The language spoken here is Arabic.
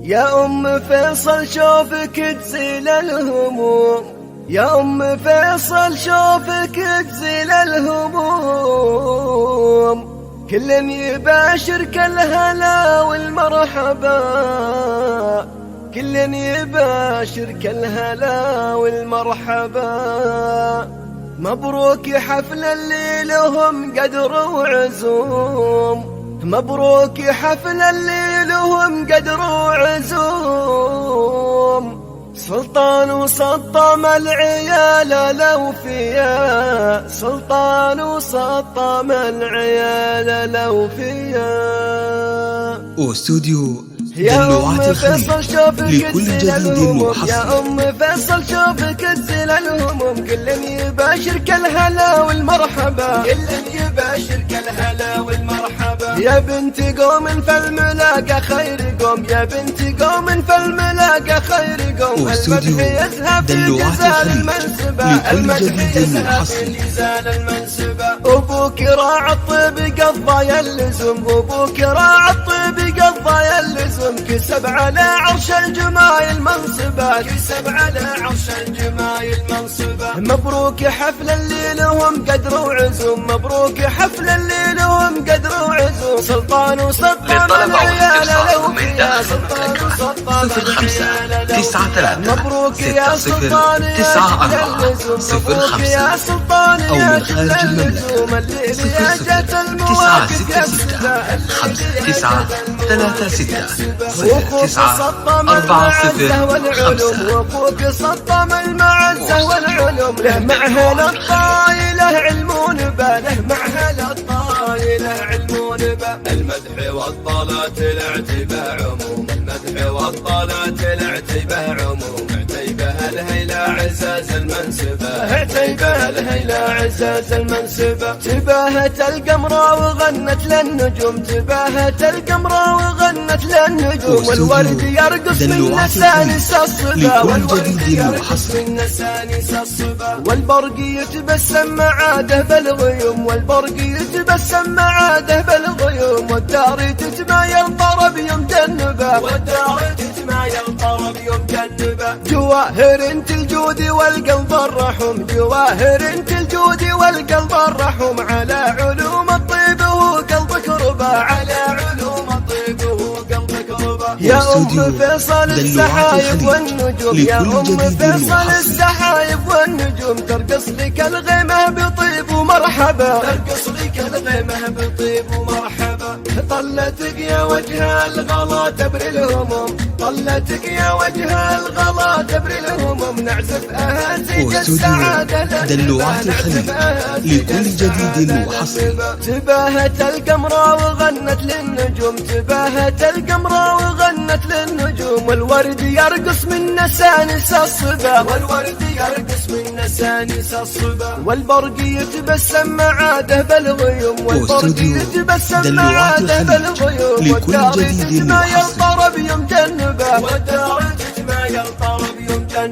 يا أم فيصل شوفك تزيل الهموم، يا أم فيصل شوفك تزيل الهموم، كل يباشرك الهلا والمرحبا، كل يباشرك الهلا والمرحبا. مبروك حفل اللي لهم قدر وعزوم، مبروك حفل اللي لهم قدر وعزوم، سلطان وسطم العيال الأوفياء، سلطان وسطم العيال الأوفياء. واستوديو يا أم فيصل شوفك لكل تزيل جديد الهموم، وحصري. يا أم فيصل شوفك تزيل الهموم، كل يباشرك الهلا والمرحبا، كل يباشرك الهلا والمرحبا. يا بنت قوم فالملاقى خير قوم، يا بنت قوم فالملاقى خير قوم. المدح يزهى في جزال المنسبة، المدح يزهى في جزال المنسبة. أبوك راعى الطيب قضى يلزم، أبوك راعى الطيب قضى يلزم، كسب على عرش الجمايل منصبه، كسب على عرش الجمايل منصبه. مبروك حفل اللي لهم قدر وعزوم، مبروك حفل اللي لهم قدر وعزوم، سلطان وسطم العيال الأوفياء، سلطان وسطم العيال الأوفياء. مبروك يا سلطان يا شكل اللزوم، مبروك يا سلطان يا شكل اللزوم، الليل يا جت المواقف يا سلطان، 5 9 3 6 9 4 0 5. وفوق سطم المعزة والعلوم، له معهل الطايلة علم ونبا، له معهل الطايلة علم ونبا. المدح والطلات الاعتباء عموم، المدح والطلات الاعتباء عموم، اعتيبها الهيلة عزاز المنسبة، اعتيبها الهيلة عزاز المنسبة. تباهت القمرة وغنت للنجوم، تباهت القمرة وغنت للنجوم، والورد يرقص من نسانس الصبا، والورد يرقص من نسانس الصبا. والبرق يتبسم معاده بالغيوم، والبرق يتبسم معاده بالغيوم، والدار تتمايل طرب يوم جنبه، والدار تتمايل طرب يوم جنبه. جواهر انت الجود والقلب الرحوم، جواهر انت الجود والقلب الرحوم، على علوم الطيب وقلبك ربا، على علوم الطيب وقلبك ربا. يا أم فيصل السحايب والنجوم، يا أم فيصل السحايب والنجوم، ترقص لك الغيمة بطيب ومرحبا، ترقص لك الغيمة بطيب ومرحبا. طلتك يا وجه الغلا تبري الهموم، طلتك يا وجه الغلا تبري الهموم، نعزف أهازيج السعادة دلوعات الخليج لكل جديد وحصري. تباهت القمرة وغنت للنجوم، تباهت القمرة وغنت للنجوم، والورد يرقص من نسانس الصبا، والورد يرقص من نسانس الصبا. والبرق يتبسم معاده بالغيوم، والبرق يتبسم معاده بالغيوم، والدار تتمايل طرب يوم جنبه، والدار تتمايل طرب يوم جنبه.